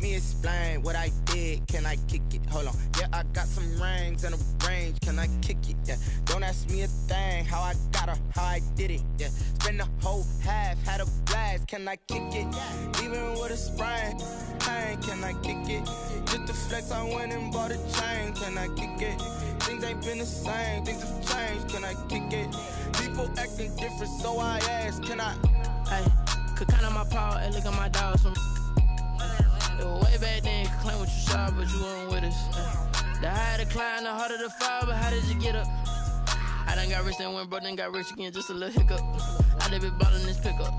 me explain what I did. Can I kick it? Hold on. Yeah, I got some rings and a range. Can I kick it? Yeah. Don't ask me a thing. How I got her, how I did it. Yeah. Spend the whole half, had a blast. Can I kick it? Even with a sprain. Pain, can I kick it? Just to flex, I went and bought a chain. Can I kick it? Things ain't been the same. Things have changed. Can I kick it? People acting different, so I ask. Can I? Hey, could count on my power and look at my dogs from. It was way back then, could claim what you saw, but you weren't with us. The higher the climb, the harder the fall, but how did you get up? I done got rich and went broke, then got rich again, just a little hiccup. I done been ballin' this pickup.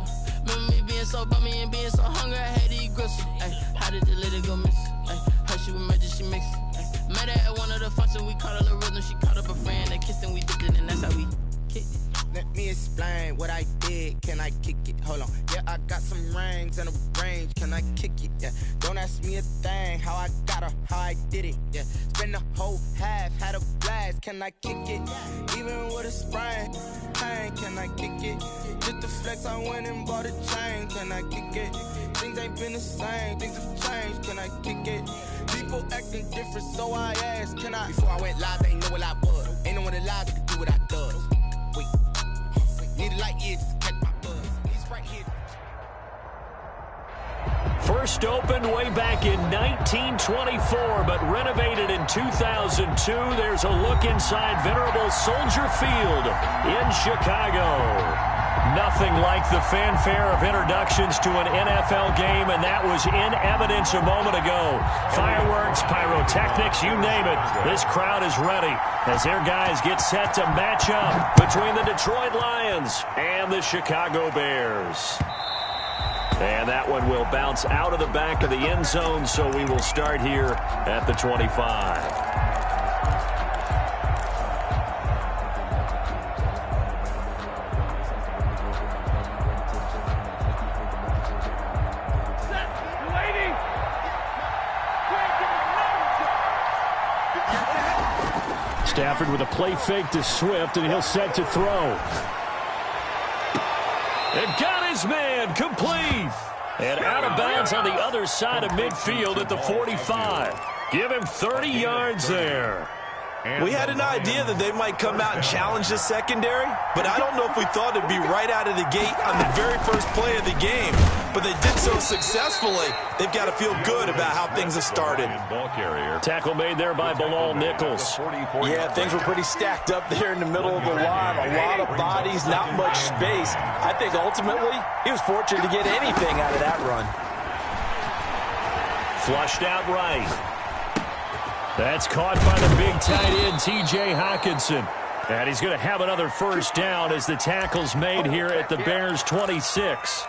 Remember me being so bummy and being so hungry, I had to eat gristle. Ay, how did you let it go miss? Ay, her she was magic, she mixed. Met her at one of the functions, we caught a little rhythm. She caught up a friend, they kissed and we dipped it, and that's how we kicked it. Let me explain what I did. Can I kick it? Hold on. Yeah, I got some rings and a range. Can I kick it? Yeah. Don't ask me a thing. How I got her, how I did it. Yeah. Spend the whole half, had a blast. Can I kick it? Even with a sprain. Pain, can I kick it? Just to flex, I went and bought a chain. Can I kick it? Things ain't been the same. Things have changed. Can I kick it? People acting different, so I ask. Can I? Before I went live, they ain't know what I was. Ain't no one alive that could do what I does. Wait. Need a light year just to catch my buzz. He's right here. First opened way back in 1924, but renovated in 2002. There's a look inside venerable Soldier Field in Chicago. Nothing like the fanfare of introductions to an NFL game, and that was in evidence a moment ago. Fireworks, pyrotechnics, you name it. This crowd is ready as their guys get set to match up between the Detroit Lions and the Chicago Bears. And that one will bounce out of the back of the end zone, so we will start here at the 25. Stafford with a play fake to Swift, and he'll set to throw. And got his man, complete. And out of bounds on the other side of midfield at the 45. Give him 30 yards there. We had an idea that they might come out and challenge the secondary, but I don't know if we thought it'd be right out of the gate on the very first play of the game. But they did so successfully, they've got to feel good about how things have started. Tackle made there by Bilal Nichols. Yeah, things were pretty stacked up there in the middle of the line. A lot of bodies, not much space. I think ultimately he was fortunate to get anything out of that run. Flushed out right. That's caught by the big tight end, T.J. Hockenson. And he's going to have another first down as the tackle's made here at the Bears' 26.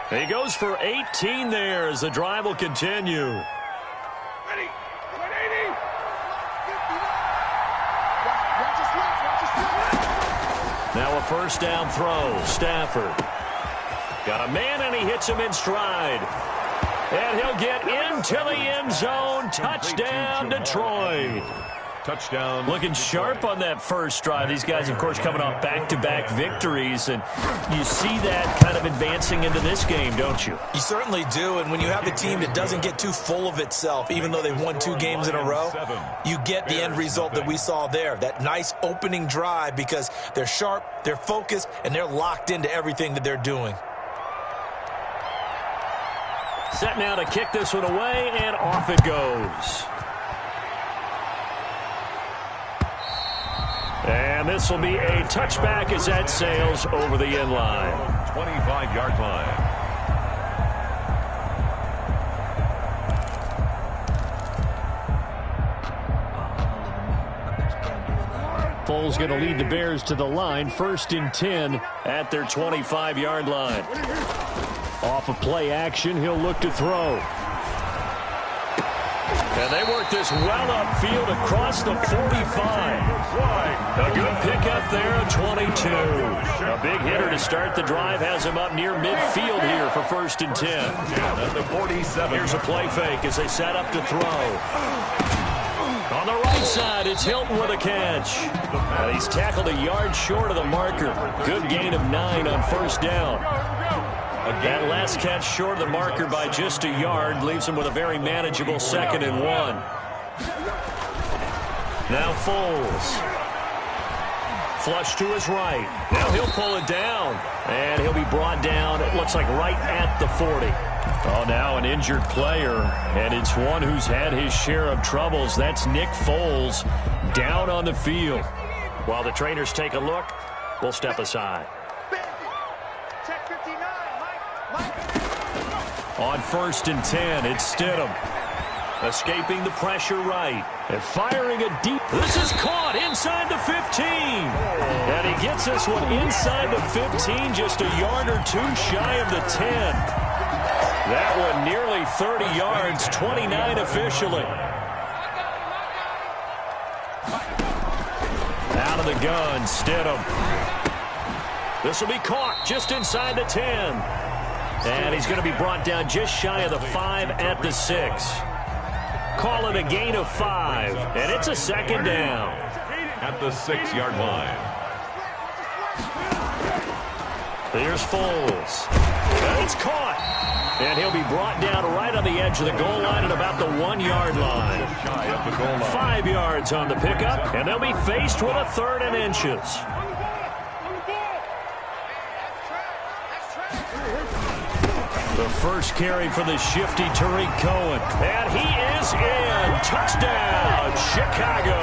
He goes for 18 there as the drive will continue. Ready. 180. Now a first down throw. Stafford. Got a man, and he hits him in stride. And he'll get into the end zone. Touchdown, Detroit. Touchdown. Looking sharp on that first drive. These guys, of course, coming off back-to-back victories. And you see that kind of advancing into this game, don't you? You certainly do. And when you have a team that doesn't get too full of itself, even though they've won 2 games in a row, you get the end result that we saw there. That nice opening drive because they're sharp, they're focused, and they're locked into everything that they're doing. Set now to kick this one away, and off it goes. And this will be a touchback as that sails over the end line. 25-yard line. Foles going to lead the Bears to the line. 1st and 10 at their 25-yard line. Off of play action, he'll look to throw. And they work this well upfield across the 45. A good pickup there at 22. A big hitter to start the drive has him up near midfield here for 1st and 10. At the 47. Here's a play fake as they set up to throw. On the right side, it's Hilton with a catch. And he's tackled a yard short of the marker. Good gain of 9 on 1st down. That last catch short of the marker by just a yard leaves him with a very manageable 2nd and 1. Now Foles. Flush to his right. Now he'll pull it down. And he'll be brought down, it looks like right at the 40. Oh, now an injured player. And it's one who's had his share of troubles. That's Nick Foles down on the field. While the trainers take a look, we'll step aside. On 1st and 10, it's Stidham. Escaping the pressure right. And firing a deep. This is caught inside the 15. And he gets this one inside the 15, just a yard or two shy of the 10. That one nearly 30 yards, 29 officially. Out of the gun, Stidham. This will be caught just inside the 10. And he's going to be brought down just shy of the 5 at the 6. Call it a gain of 5, and it's a 2nd down. At the 6-yard line. Here's Foles. And it's caught. And he'll be brought down right on the edge of the goal line at about the 1-yard line. Just shy of the goal line. 5 yards on the pickup, and they'll be faced with a 3rd and inches. The first carry for the shifty Tariq Cohen. And he is in. Touchdown, Chicago.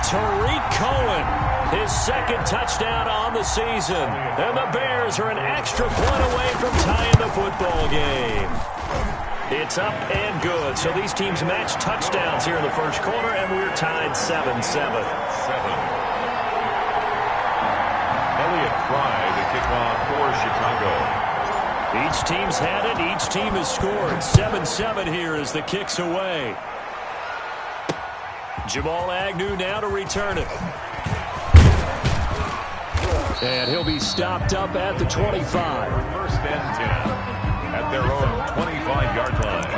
Tariq Cohen, his 2nd touchdown on the season. And the Bears are an extra point away from tying the football game. It's up and good. So these teams match touchdowns here in the first quarter, and we're tied 7-7. Elliott Fry, the kickoff for Chicago. Each team's had it. Each team has scored. 7-7 here as the kick's away. Jamal Agnew now to return it. And he'll be stopped up at the 25. 1st and 10 at their own 25-yard line.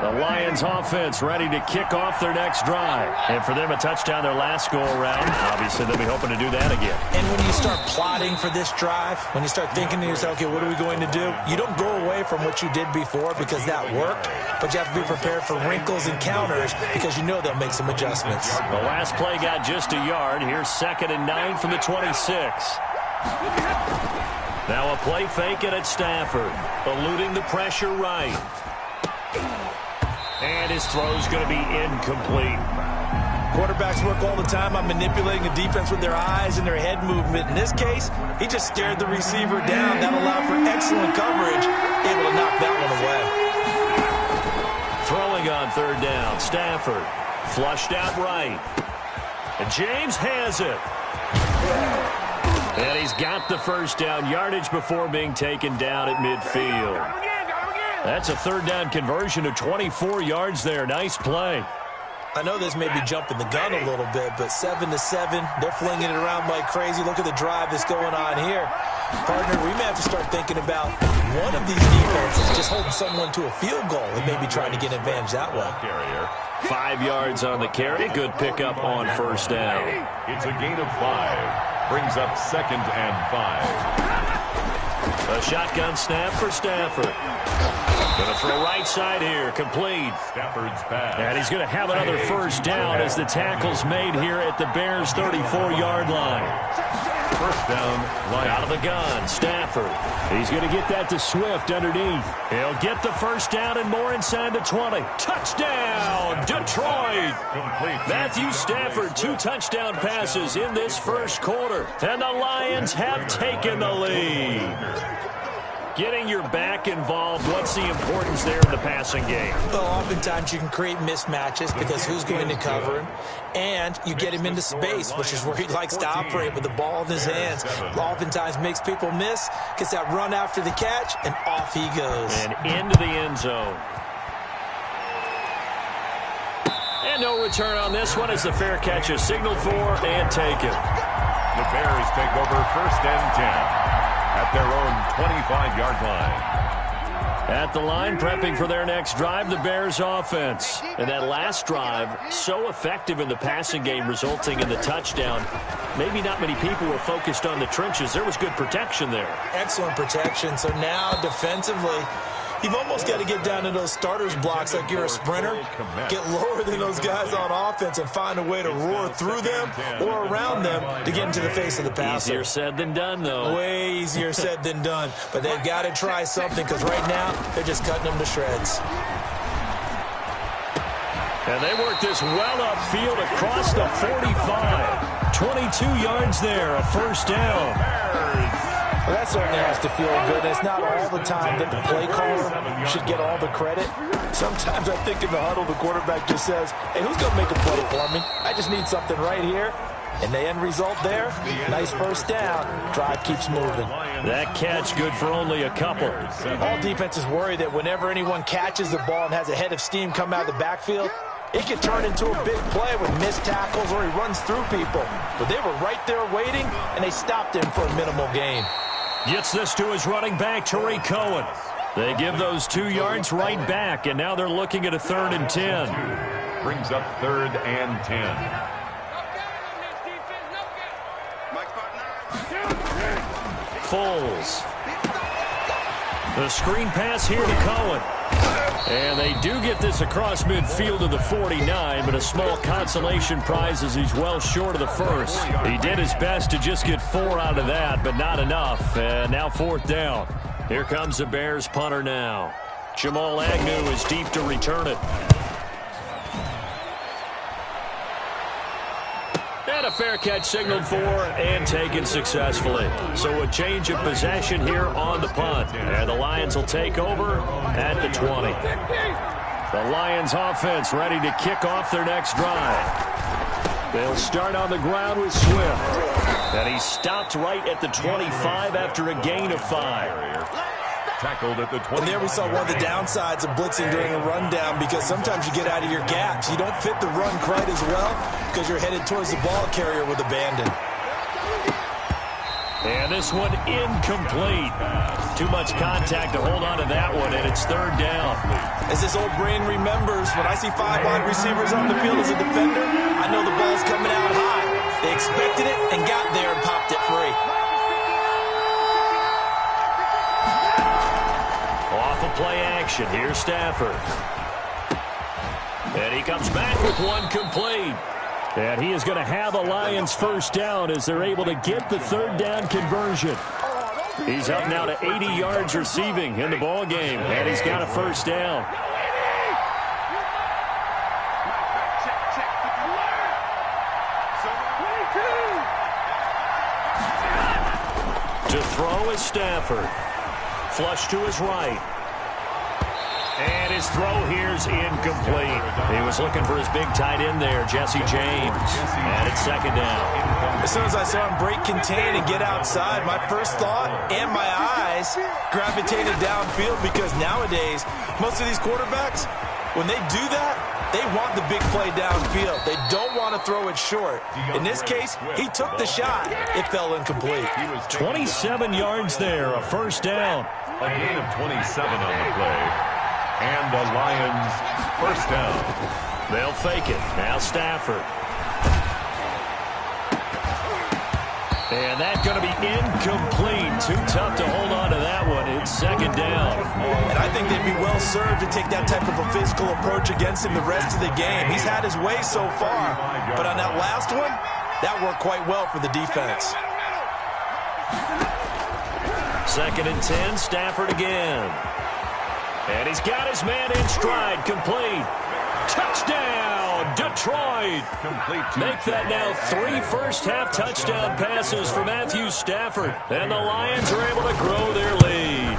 The Lions offense ready to kick off their next drive. And for them, a touchdown their last go-around. Obviously, they'll be hoping to do that again. And when you start plotting for this drive, when you start thinking to yourself, okay, what are we going to do? You don't go away from what you did before because that worked, but you have to be prepared for wrinkles and counters because you know they'll make some adjustments. The last play got just a yard. Here's 2nd and 9 from the 26. Now a play fake it at Stafford, eluding the pressure right. And his throw's going to be incomplete. Quarterbacks work all the time on manipulating the defense with their eyes and their head movement. In this case, he just stared the receiver down. That allowed for excellent coverage, able to knock that one away. Throwing on 3rd down, Stafford. Flushed out right. And James has it. And he's got the 1st down, yardage before being taken down at midfield. That's a 3rd down conversion of 24 yards there. Nice play. I know this may be jumping the gun a little bit, but 7-7, they're flinging it around like crazy. Look at the drive that's going on here. Partner, we may have to start thinking about one of these defenses just holding someone to a field goal and maybe trying to get an advantage that way. 5 yards on the carry. Good pickup on 1st down. It's a gain of 5. Brings up 2nd and 5. A shotgun snap for Stafford. Going to throw right side here. Complete. Stafford's pass. And he's going to have another 1st down as the tackle's made here at the Bears' 34-yard line. 1st down. Line. Out of the gun, Stafford. He's going to get that to Swift underneath. He'll get the 1st down and more inside the 20. Touchdown, Detroit. Matthew Stafford, 2 touchdown passes in this first quarter. And the Lions have taken the lead. Getting your back involved, what's the importance there in the passing game? Well, oftentimes you can create mismatches because who's going to cover him, and you get him into space, which is where he likes to operate with the ball in his hands. Oftentimes makes people miss, gets that run after the catch, and off he goes. And into the end zone. And no return on this one as the fair catch is signaled for and taken. The Bears take over 1st and 10. At their own 25-yard line. At the line, prepping for their next drive, the Bears offense. And that last drive, so effective in the passing game, resulting in the touchdown. Maybe not many people were focused on the trenches. There was good protection there. Excellent protection. So now, defensively, you've almost got to get down to those starters blocks like you're a sprinter. Get lower than those guys on offense and find a way to roar through them or around them to get into the face of the passer. Easier said than done, though. Way easier said than done. But they've got to try something because right now they're just cutting them to shreds. And they work this well upfield across the 45. 22 yards there, a first down. Well, that certainly has to feel good. It's not all the time that the play caller should get all the credit. Sometimes I think in the huddle, the quarterback just says, hey, who's going to make a play for me? I just need something right here. And the end result there, nice first down. Drive keeps moving. That catch good for only a couple. All defenses worry that whenever anyone catches the ball and has a head of steam come out of the backfield, it can turn into a big play with missed tackles or he runs through people. But they were right there waiting, and they stopped him for a minimal gain. Gets this to his running back, Tariq Cohen. They give those 2 yards right back, and now they're looking at a 3rd and 10. Brings up 3rd and 10. Foles. The screen pass here to Cohen. And they do get this across midfield to the 49, but a small consolation prize as he's well short of the first. He did his best to just get 4 out of that, but not enough. And now 4th down. Here comes the Bears punter now. Jamal Agnew is deep to return it. And a fair catch signaled for and taken successfully. So a change of possession here on the punt. And the Lions will take over at the 20. The Lions offense ready to kick off their next drive. They'll start on the ground with Swift. And he stopped right at the 25 after a gain of 5. Tackled at the 20. And there we saw one of the downsides of blitzing during a rundown because sometimes you get out of your gaps. You don't fit the run quite as well because you're headed towards the ball carrier with abandon. And this one incomplete. Too much contact to hold on to that one, and it's 3rd down. As this old brain remembers, when I see 5 wide receivers on the field as a defender, I know the ball's coming out high. They expected it and got there and popped it free. Off of play action, here's Stafford. And he comes back with one complete. And he is going to have a Lions first down as they're able to get the 3rd down conversion. He's up now to 80 yards receiving in the ball game, and he's got a first down. To throw is Stafford. Flush to his right. And his throw here's incomplete. He was looking for his big tight end there, Jesse James. And it's 2nd down. As soon as I saw him break contain and get outside, my first thought and my eyes gravitated downfield because nowadays, most of these quarterbacks, when they do that, they want the big play downfield. They don't want to throw it short. In this case, he took the shot. It fell incomplete. 27 yards there, a first down. A gain of 27 on the play. And the Lions first down. They'll fake it. Now Stafford. And that's going to be incomplete. Too tough to hold on to that one. It's 2nd down. And I think they'd be well served to take that type of a physical approach against him the rest of the game. He's had his way so far. But on that last one, that worked quite well for the defense. 2nd and 10, Stafford again. And he's got his man in stride, complete. Touchdown, Detroit. Make that now 3 first-half touchdown passes for Matthew Stafford. And the Lions are able to grow their lead.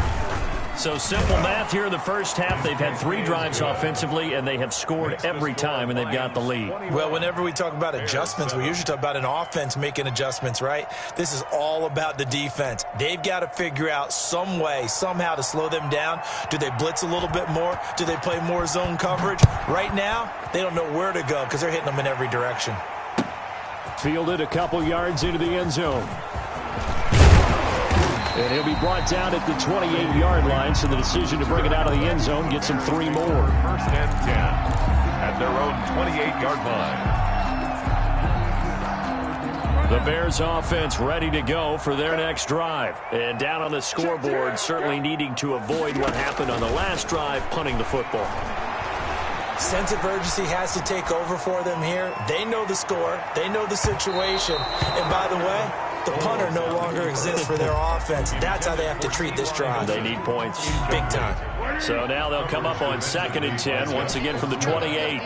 So simple math here in the first half. They've had 3 drives offensively, and they have scored every time, and they've got the lead. Well, whenever we talk about adjustments, we usually talk about an offense making adjustments, right? This is all about the defense. They've got to figure out some way, somehow to slow them down. Do they blitz a little bit more? Do they play more zone coverage? Right now, they don't know where to go because they're hitting them in every direction. Fielded a couple yards into the end zone. And he'll be brought down at the 28-yard line, so the decision to bring it out of the end zone gets him 3 more. First and 10 at their own 28-yard line. The Bears offense ready to go for their next drive. And down on the scoreboard, certainly needing to avoid what happened on the last drive, punting the football. Sense of urgency has to take over for them here. They know the score. They know the situation. And by the way, the punter no longer exists for their offense. That's how they have to treat this drive. They need points. Big time. So now they'll come up on 2nd and 10, once again from the 28.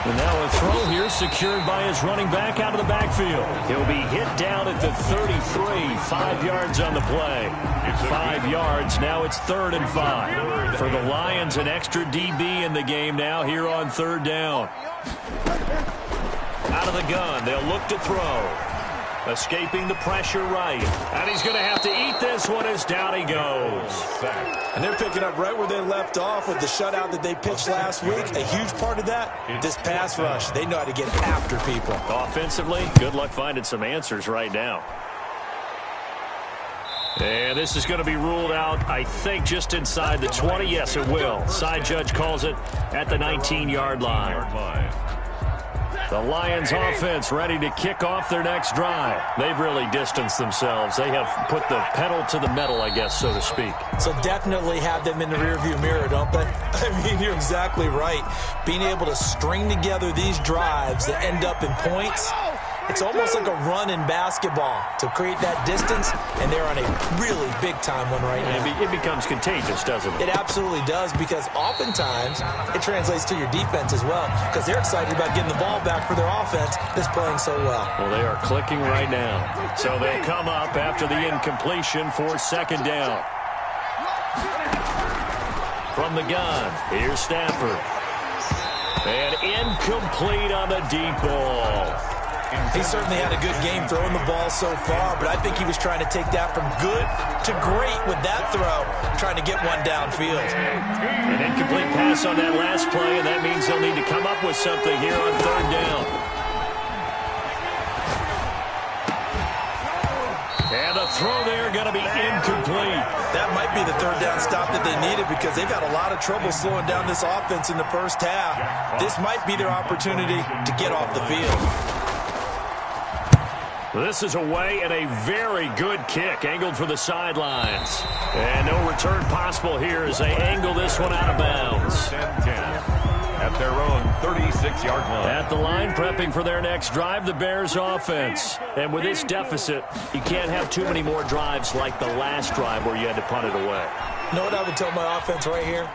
And now a throw here secured by his running back out of the backfield. He'll be hit down at the 33, 5 yards on the play. 5 yards, now it's 3rd and 5. For the Lions, an extra DB in the game now here on 3rd down. Out of the gun, they'll look to throw. Escaping the pressure right. And he's going to have to eat this one as down he goes. And they're picking up right where they left off with the shutout that they pitched last week. A huge part of that, this pass rush. They know how to get after people. Offensively, good luck finding some answers right now. And this is going to be ruled out, I think, just inside the 20. Yes, it will. Side judge calls it at the 19-yard line. The Lions offense ready to kick off their next drive. They've really distanced themselves. They have put the pedal to the metal, I guess, so to speak. So definitely have them in the rearview mirror, don't they? I mean, you're exactly right. Being able to string together these drives that end up in points, it's almost like a run in basketball to create that distance, and they're on a really big-time one right now. It becomes contagious, doesn't it? It absolutely does, because oftentimes it translates to your defense as well, because they're excited about getting the ball back for their offense that's playing so well. Well, they are clicking right now. So they'll come up after the incompletion for 2nd down. From the gun, here's Stafford. And incomplete on the deep ball. He certainly had a good game throwing the ball so far, but I think he was trying to take that from good to great with that throw, trying to get one downfield. An incomplete pass on that last play, and that means they'll need to come up with something here on 3rd down. And the throw there going to be incomplete. That might be the 3rd down stop that they needed, because they've got a lot of trouble slowing down this offense in the first half. This might be their opportunity to get off the field. This is away and a very good kick, angled for the sidelines. And no return possible here as they angle this one out of bounds. 10-10 at their own 36-yard line. At the line, prepping for their next drive, the Bears offense. And with this deficit, you can't have too many more drives like the last drive where you had to punt it away. You know what I would tell my offense right here?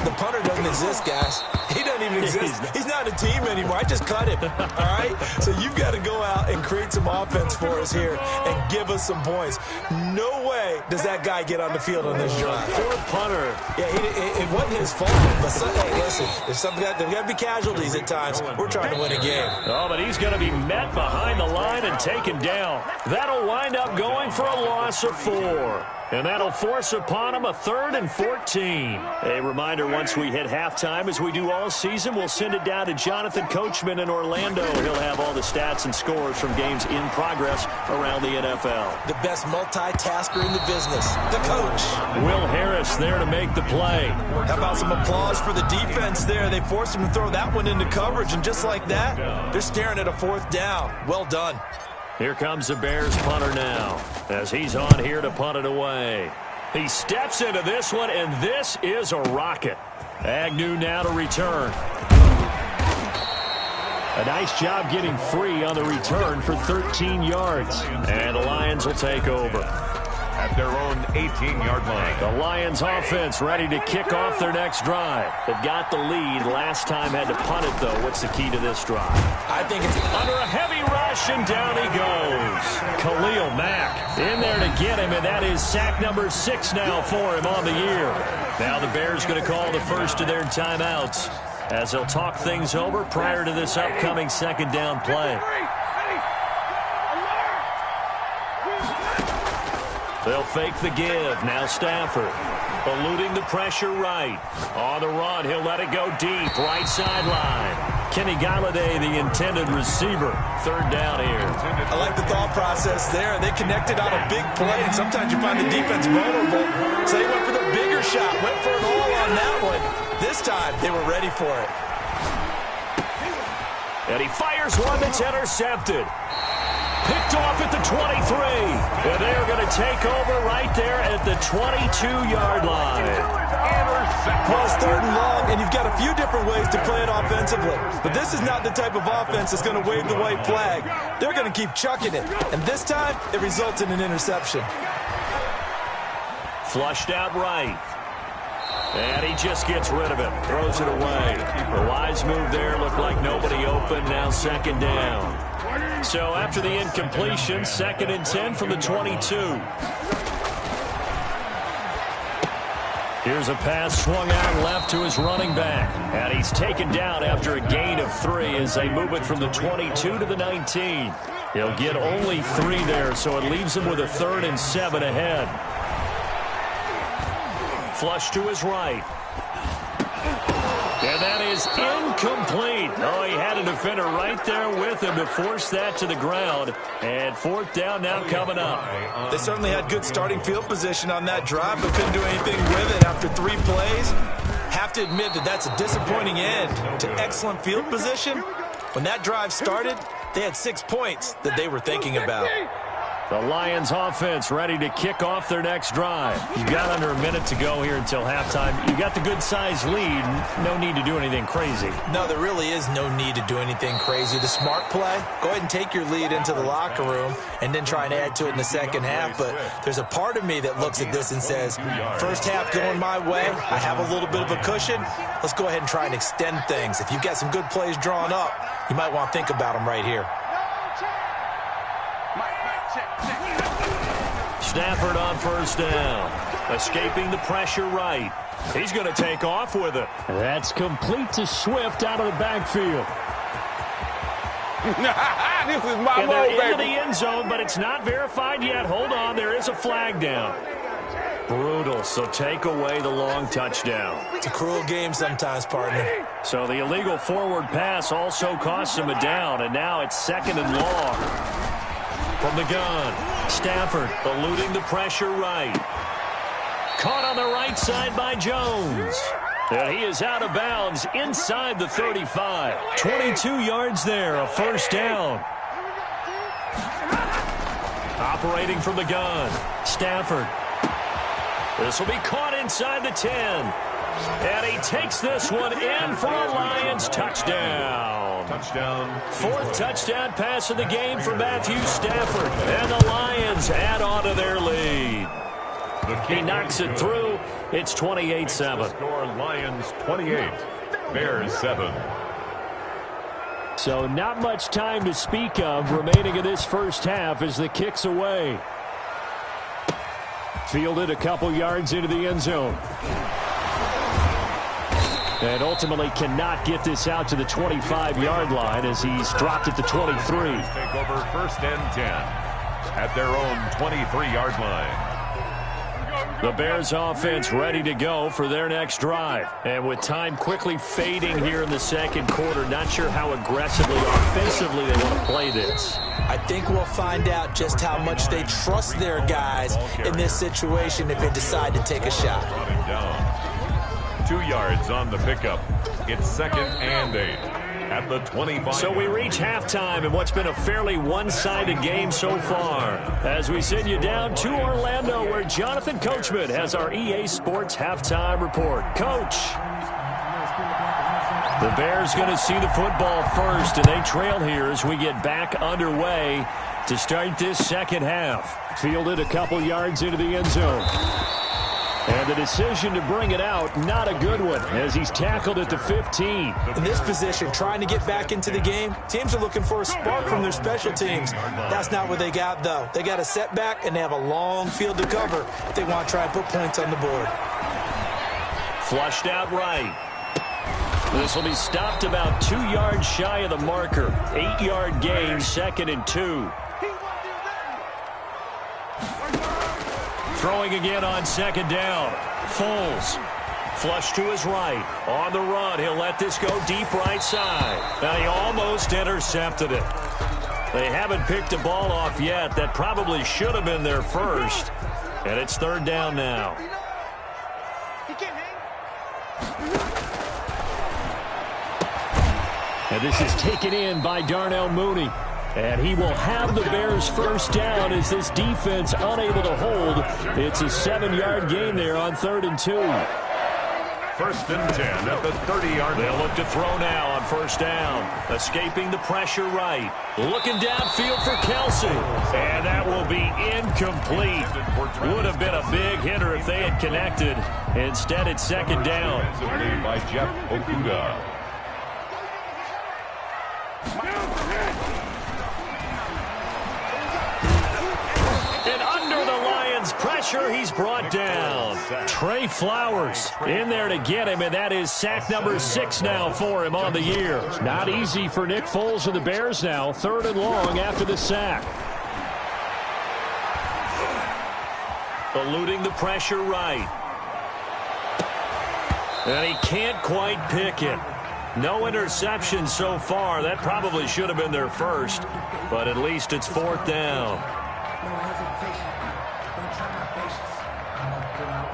The punter doesn't exist, guys. He doesn't even exist. He's not a team anymore. I just cut him, all right? So you've got to go out and create some offense for us here and give us some points. No way does that guy get on the field on this drive. Poor punter. Yeah, it wasn't his fault. But hey, listen, there's got to be casualties at times. We're trying to win a game. Oh, but he's going to be met behind the line and taken down. That'll wind up going for a loss of 4. And that'll force upon him a 3rd and 14. A reminder, once we hit halftime, as we do all season, we'll send it down to Jonathan Coachman in Orlando. He'll have all the stats and scores from games in progress around the NFL. The best multitasker in the business, the coach. Will Harris there to make the play. How about some applause for the defense there? They forced him to throw that one into coverage, and just like that, they're staring at a 4th down. Well done. Here comes the Bears punter now, as he's on here to punt it away. He steps into this one, and this is a rocket. Agnew now to return. A nice job getting free on the return for 13 yards. And the Lions will take over. At their own 18-yard line. The Lions offense ready to kick off their next drive. They've got the lead. Last time had to punt it, though. What's the key to this drive? I think it's under a heavy rush, and down he goes. Khalil Mack in there to get him, and that is sack number 6 now for him on the year. Now the Bears going to call the first of their timeouts as they'll talk things over prior to this upcoming 2nd down play. They'll fake the give. Now Stafford eluding the pressure right. On the run, he'll let it go deep. Right sideline. Kenny Galladay, the intended receiver. Third down here. I like the thought process there. They connected on a big play, and sometimes you find the defense vulnerable. So they went for the bigger shot, went for it all on that one. This time, they were ready for it. And he fires one that's intercepted. Picked off at the 23. And they're going to take over right there at the 22-yard line. Well, it's 3rd and long, and you've got a few different ways to play it offensively. But this is not the type of offense that's going to wave the white flag. They're going to keep chucking it. And this time, it results in an interception. Flushed out right. And he just gets rid of it. Throws it away. A wise move there. Looked like nobody open. Now 2nd down. So after the incompletion, 2nd and 10 from the 22. Here's a pass swung out left to his running back. And he's taken down after a gain of 3 as they move it from the 22 to the 19. He'll get only 3 there, so it leaves him with a 3rd and 7 ahead. Flush to his right. And that is incomplete. Oh, he had a defender right there with him to force that to the ground. And 4th down now coming up. They certainly had good starting field position on that drive, but couldn't do anything with it after 3 plays. Have to admit that that's a disappointing end to excellent field position. When that drive started, they had 6 points that they were thinking about. The Lions offense ready to kick off their next drive. You've got under a minute to go here until halftime. You've got the good-sized lead. No need to do anything crazy. No, there really is no need to do anything crazy. The smart play, go ahead and take your lead into the locker room and then try and add to it in the second half. But there's a part of me that looks at this and says, first half going my way, I have a little bit of a cushion. Let's go ahead and try and extend things. If you've got some good plays drawn up, you might want to think about them right here. Stafford on 1st down. Escaping the pressure right. He's going to take off with it. That's complete to Swift out of the backfield. This is my and they're mode, into baby. the end zone, but it's not verified yet. Hold on, there is a flag down. Brutal, so take away the long touchdown. It's a cruel game sometimes, partner. So the illegal forward pass also costs him a down, and now it's 2nd and long. From the gun, Stafford eluding the pressure right. Caught on the right side by Jones. And he is out of bounds inside the 35. 22 yards there, a 1st down. Operating from the gun, Stafford. This will be caught inside the 10. And he takes this one in for a Lions touchdown. Touchdown. 4th touchdown pass of the game for Matthew Stafford. And the Lions add on to their lead. He knocks it through. It's 28-7. Score Lions 28, Bears 7. So not much time to speak of remaining in this first half as the kick's away. Fielded a couple yards into the end zone. And ultimately cannot get this out to the 25-yard line as he's dropped at the 23. Take over 1st and 10 at their own 23-yard line. The Bears offense ready to go for their next drive. And with time quickly fading here in the 2nd quarter, not sure how aggressively offensively they want to play this. I think we'll find out just how much they trust their guys in this situation if they decide to take a shot. 2 yards on the pickup. It's 2nd and 8 at the 25. So we reach halftime in what's been a fairly one-sided game so far. As we send you down to Orlando, where Jonathan Coachman has our EA Sports halftime report. Coach. The Bears going to see the football first, and they trail here as we get back underway to start this 2nd half. Fielded a couple yards into the end zone. And the decision to bring it out, not a good one, as he's tackled at the 15. In this position, trying to get back into the game, teams are looking for a spark from their special teams. That's not what they got, though. They got a setback, and they have a long field to cover if they want to try and put points on the board. Flushed out right. This will be stopped about 2 yards shy of the marker. 8-yard gain, 2nd and 2. Throwing again on 2nd down. Foles Flush to his right. On the run, he'll let this go deep right side. Now he almost intercepted it. They haven't picked a ball off yet. That probably should have been their first. And it's third down now. And this is taken in by Darnell Mooney. And he will have the Bears first down as this defense unable to hold. It's a 7-yard gain there on 3rd and 2. 1st and 10 at the 30-yard line. They'll look to throw now on first down. Escaping the pressure right. Looking downfield for Kelsey. And that will be incomplete. Would have been a big hitter if they had connected. Instead, it's 2nd down. By Jeff Okuda. And under the Lions' pressure, he's brought down. Trey Flowers in there to get him, and that is sack number 6 now for him on the year. Not easy for Nick Foles and the Bears now. 3rd and long after the sack. Eluding the pressure right. And he can't quite pick it. No interception so far. That probably should have been their first, but at least it's 4th down.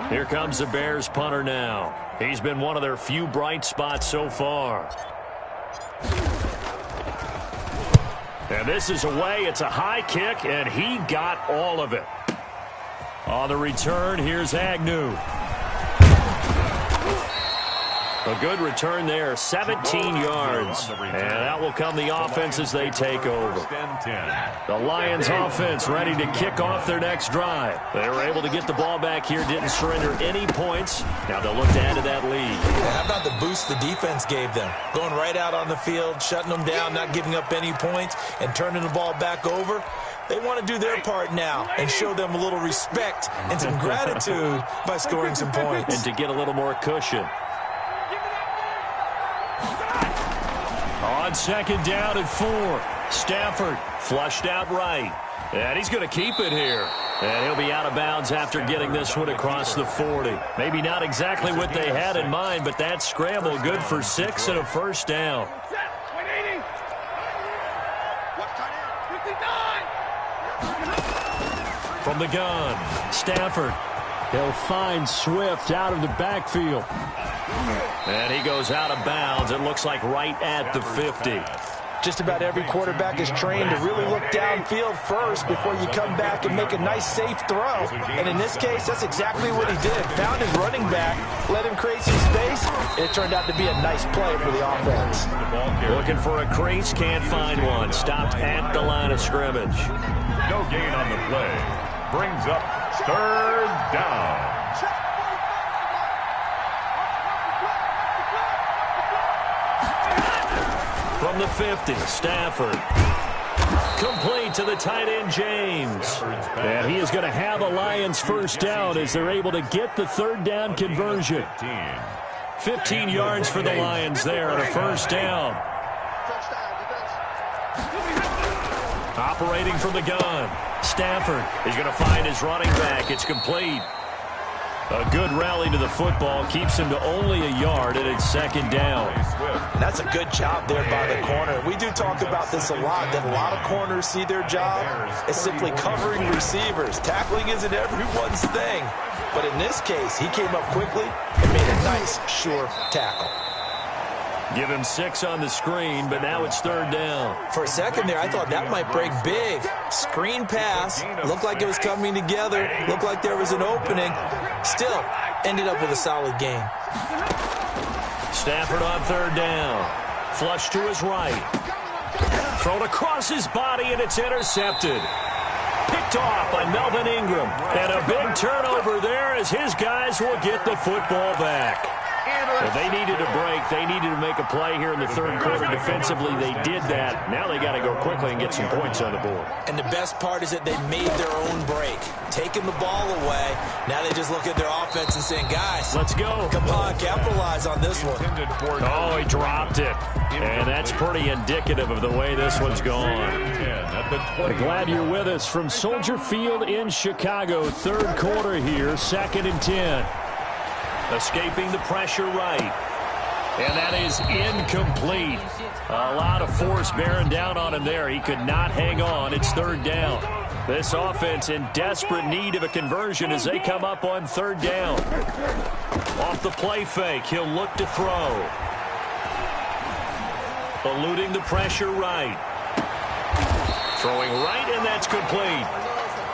Here comes the Bears punter now. He's been one of their few bright spots so far. And this is away. It's a high kick, and he got all of it. On the return, here's Agnew. A good return there, 17 yards. And that will come the offense as they take over. The Lions offense ready to kick off their next drive. They were able to get the ball back here, didn't surrender any points. Now they'll look to add to that lead. How about the boost the defense gave them? Going right out on the field, shutting them down, not giving up any points, and turning the ball back over. They want to do their part now and show them a little respect and some gratitude by scoring some points. And to get a little more cushion. On 2nd down and 4. Stafford flushed out right. And he's going to keep it here. And he'll be out of bounds after getting this one across the 40. Maybe not exactly what they had in mind, but that scramble good for 6 and a first down. From the gun, Stafford. He'll find Swift out of the backfield. And he goes out of bounds. It looks like right at the 50. Just about every quarterback is trained to really look downfield first before you come back and make a nice, safe throw. And in this case, that's exactly what he did. Found his running back, let him create some space, and it turned out to be a nice play for the offense. Looking for a crease, can't find one. Stopped at the line of scrimmage. No gain on the play. Brings up 3rd down. From the 50, Stafford. Complete to the tight end, James. And he is going to have a Lions first down as they're able to get the 3rd down conversion. 15 yards for the Lions there on a first down. Operating from the gun. Stafford is going to find his running back. It's complete. A good rally to the football keeps him to only a yard, and it's 2nd down. And that's a good job there by the corner. We do talk about this a lot, that a lot of corners see their job as simply covering receivers. Tackling isn't everyone's thing. But in this case, he came up quickly and made a nice, sure tackle. Give him 6 on the screen, but now it's 3rd down. For a second there, I thought that might break big. Screen pass. Looked like it was coming together. Looked like there was an opening. Still, ended up with a solid game. Stafford on 3rd down. Flush to his right. Thrown across his body, and it's intercepted. Picked off by Melvin Ingram. And a big turnover there as his guys will get the football back. Well, they needed a break. They needed to make a play here in the 3rd quarter. Defensively, they did that. Now they got to go quickly and get some points on the board. And the best part is that they made their own break. Taking the ball away. Now they just look at their offense and saying, guys, let's go. Come on, capitalize on this one. Oh, he dropped it. And that's pretty indicative of the way this one's gone. We're glad you're with us from Soldier Field in Chicago. 3rd quarter here, 2nd and 10. Escaping the pressure right. And that is incomplete. A lot of force bearing down on him there. He could not hang on. It's third down. This offense in desperate need of a conversion as they come up on third down. Off the play fake, he'll look to throw. Eluding the pressure right. Throwing right, and that's complete.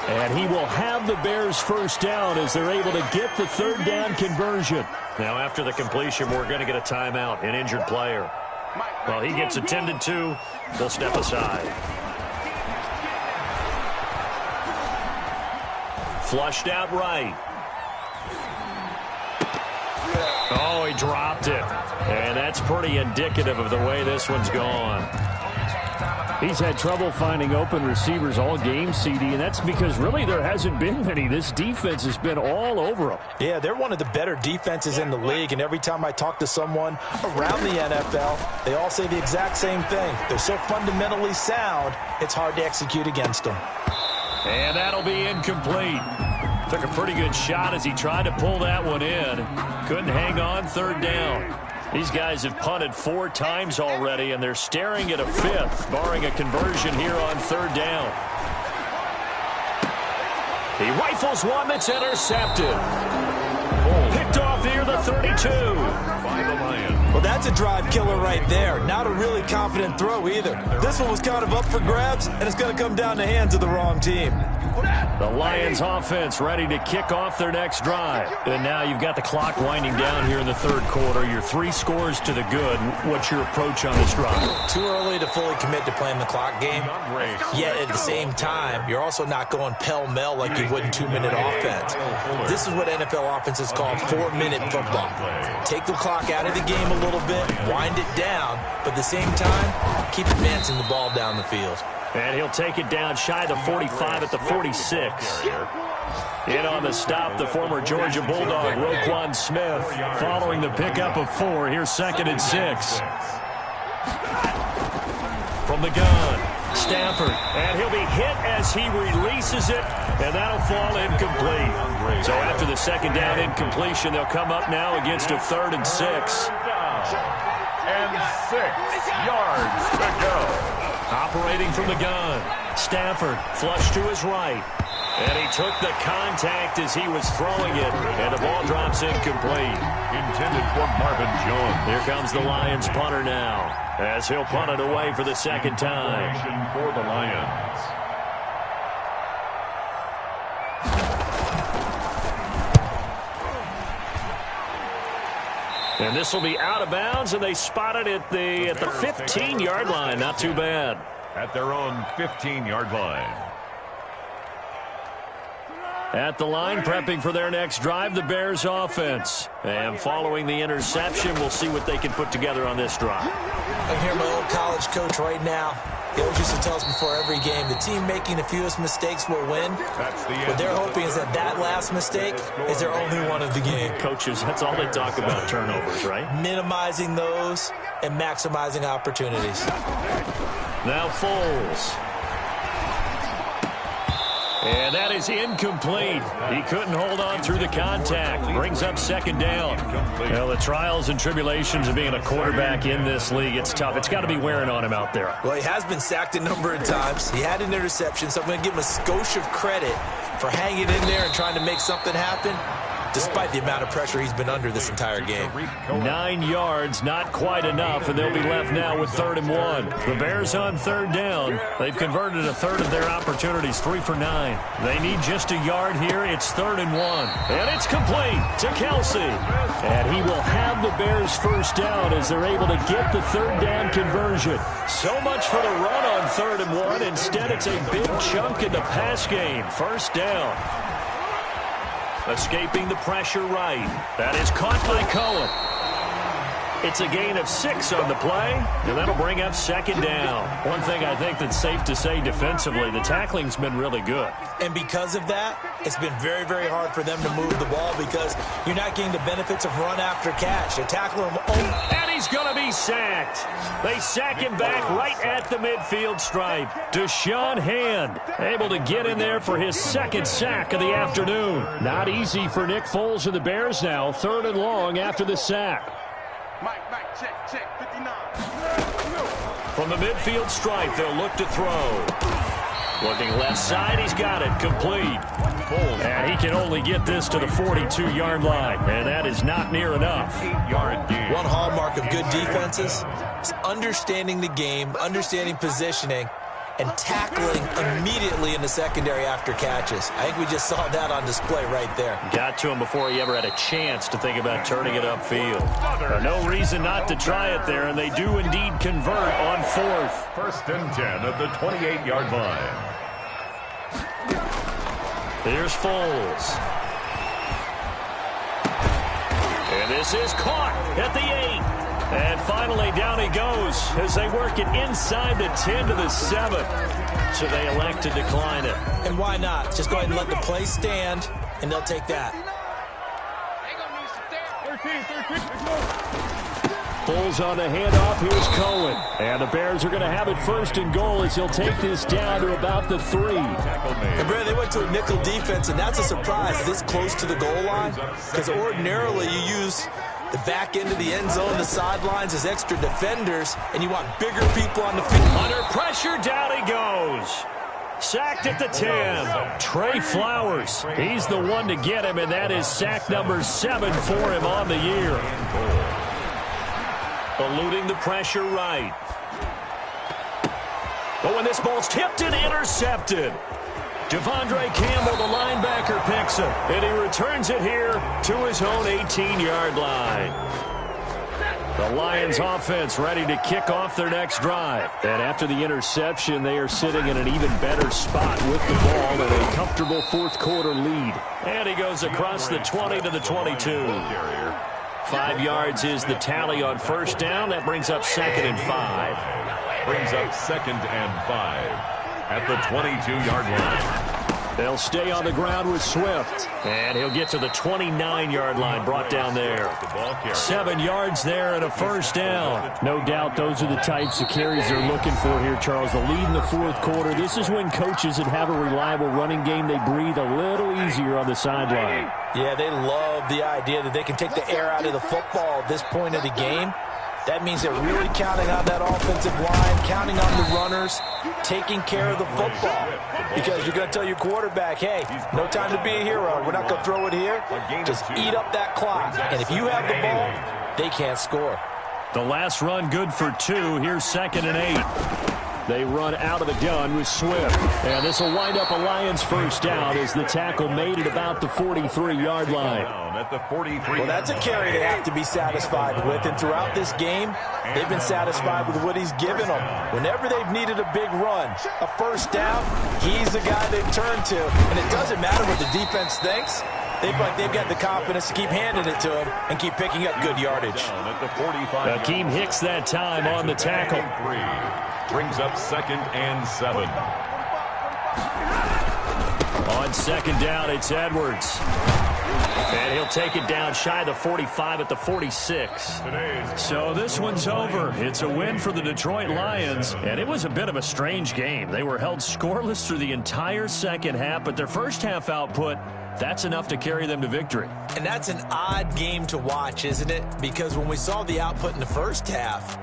And he will have the Bears first down as they're able to get the third down conversion. Now, after the completion, we're going to get a timeout, an injured player. Well, he gets attended to. They'll step aside. Flushed out right. Oh, he dropped it. And that's pretty indicative of the way this one's gone. He's had trouble finding open receivers all game, CD, and that's because really there hasn't been many. This defense has been all over them. Yeah, they're one of the better defenses in the league, and every time I talk to someone around the NFL, they all say the exact same thing. They're so fundamentally sound, it's hard to execute against them. And that'll be incomplete. Took a pretty good shot as he tried to pull that one in. Couldn't hang on, third down. These guys have punted 4 times already, and they're staring at a 5th, barring a conversion here on third down. He rifles one that's intercepted. Picked off near the 32. By the Lions. Well, that's a drive killer right there. Not a really confident throw either. This one was kind of up for grabs, and it's going to come down the hands of the wrong team. The Lions offense ready to kick off their next drive. And now you've got the clock winding down here in the third quarter. You're 3 scores to the good. What's your approach on this drive? Too early to fully commit to playing the clock game. Yet at the same time, you're also not going pell-mell like you would in 2-minute offense. This is what NFL offenses call 4-minute football. Take the clock out of the game a little bit, wind it down, but at the same time, keep advancing the ball down the field. And he'll take it down shy of the 45 at the 46. In on the stop, the former Georgia Bulldog, Roquan Smith, following the pickup of 4. Here's 2nd and 6. From the gun, Stafford. And he'll be hit as he releases it, and that'll fall incomplete. So after the second down incompletion, they'll come up now against a 3rd and 6. And 6 yards to go. Operating from the gun, Stafford flush to his right. And he took the contact as he was throwing it, and the ball drops incomplete. Intended for Marvin Jones. Here comes the Lions punter now, as he'll punt it away for the second time. For the Lions. And this will be out of bounds, and they spot it at the 15-yard line. Not too bad. At their own 15-yard line. At the line, prepping for their next drive, the Bears offense. And following the interception, we'll see what they can put together on this drive. I hear my old college coach right now. He always used to tell us before every game, the team making the fewest mistakes will win. What they're hoping is that last mistake is their only one of the game. Coaches, that's all they talk about, turnovers, right? Minimizing those and maximizing opportunities. Now Foles. And that is incomplete. He couldn't hold on through the contact. Brings up second down. Well, the trials and tribulations of being a quarterback in this league, it's tough. It's got to be wearing on him out there. Well, he has been sacked a number of times. He had an interception, so I'm going to give him a skosh of credit for hanging in there and trying to make something happen, despite the amount of pressure he's been under this entire game. 9 yards, not quite enough, and they'll be left now with 3rd and 1. The Bears on third down. They've converted a third of their opportunities, 3 for 9. They need just a yard here. It's 3rd and 1. And it's complete to Kelsey. And he will have the Bears first down as they're able to get the third down conversion. So much for the run on 3rd and 1. Instead, it's a big chunk in the pass game. First down. Escaping the pressure right. That is caught by Cohen. It's a gain of 6 on the play, and that'll bring up second down. One thing I think that's safe to say defensively, the tackling's been really good. And because of that, it's been very, very hard for them to move the ball because you're not getting the benefits of run after catch. They tackle him. And he's going to be sacked. They sack him back right at the midfield stripe. Deshaun Hand able to get in there for his second sack of the afternoon. Not easy for Nick Foles and the Bears now. 3rd and long after the sack. Mike, check, 59. From the midfield stripe, they'll look to throw. Looking left side, he's got it, complete. And he can only get this to the 42-yard line, and that is not near enough. 8-yard gain. One hallmark of good defenses is understanding the game, understanding positioning, and tackling immediately in the secondary after catches. I think we just saw that on display right there. Got to him before he ever had a chance to think about turning it upfield. No reason not to try it there, and they do indeed convert on 4th. 1st and 10 at the 28-yard line. Here's Foles. And this is caught at the 8. And finally, down he goes as they work it inside the 10 to the 7. So they elect to decline it. And why not? Just go ahead and let the play stand, and they'll take that. Foles on the handoff. Here's Cohen. And the Bears are going to have it 1st and goal as he'll take this down to about the 3. And Brad, they went to a nickel defense, and that's a surprise this close to the goal line. Because ordinarily you use the back end of the end zone, the sidelines as extra defenders, and you want bigger people on the field. Under pressure, down he goes. Sacked at the 10. Trey Flowers. He's the one to get him, and that is sack number 7 for him on the year. Eluding the pressure right. But when this ball's tipped and intercepted, Devondre Campbell, the linebacker, picks him, and he returns it here to his own 18-yard line. The Lions offense ready to kick off their next drive. And after the interception, they are sitting in an even better spot with the ball and a comfortable 4th quarter lead. And he goes across the 20 to the 22. 5 yards is the tally on 1st down. That brings up 2nd and 5. Brings up 2nd and 5 at the 22-yard line. They'll stay on the ground with Swift. And he'll get to the 29-yard line, brought down there. 7 yards there and a 1st down. No doubt those are the types of carries they're looking for here, Charles. The lead in the 4th quarter. This is when coaches that have a reliable running game, they breathe a little easier on the sideline. Yeah, they love the idea that they can take the air out of the football at this point of the game. That means they're really counting on that offensive line, counting on the runners, taking care of the football. Because you're going to tell your quarterback, hey, no time to be a hero. We're not going to throw it here. Just eat up that clock. And if you have the ball, they can't score. The last run good for 2. Here's 2nd and 8. They run out of the gun with Swift. And this will wind up a Lions 1st down as the tackle made at about the 43-yard line. At the 43. Well, that's a carry they have to be satisfied with. And throughout this game, they've been satisfied with what he's given them. Whenever they've needed a big run, a 1st down, he's the guy they've turned to. And it doesn't matter what the defense thinks. They've got the confidence to keep handing it to him and keep picking up good yardage. Akeem Hicks that time on the tackle. Brings up 2nd and 7. On 2nd down, it's Edwards. And he'll take it down shy of the 45 at the 46. So this one's over. It's a win for the Detroit Lions, and it was a bit of a strange game. They were held scoreless through the entire 2nd half, but their 1st half output, that's enough to carry them to victory. And that's an odd game to watch, isn't it? Because when we saw the output in the 1st half,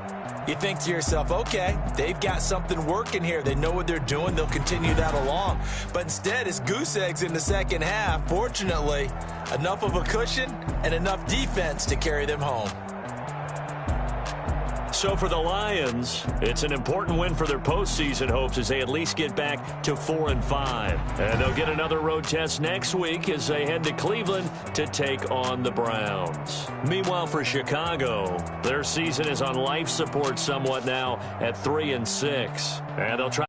you think to yourself, okay, they've got something working here. They know what they're doing. They'll continue that along. But instead, it's goose eggs in the 2nd half. Fortunately, enough of a cushion and enough defense to carry them home. So for the Lions, it's an important win for their postseason hopes as they at least get back to 4-5. And they'll get another road test next week as they head to Cleveland to take on the Browns. Meanwhile, for Chicago, their season is on life support somewhat now at 3-6. And they'll try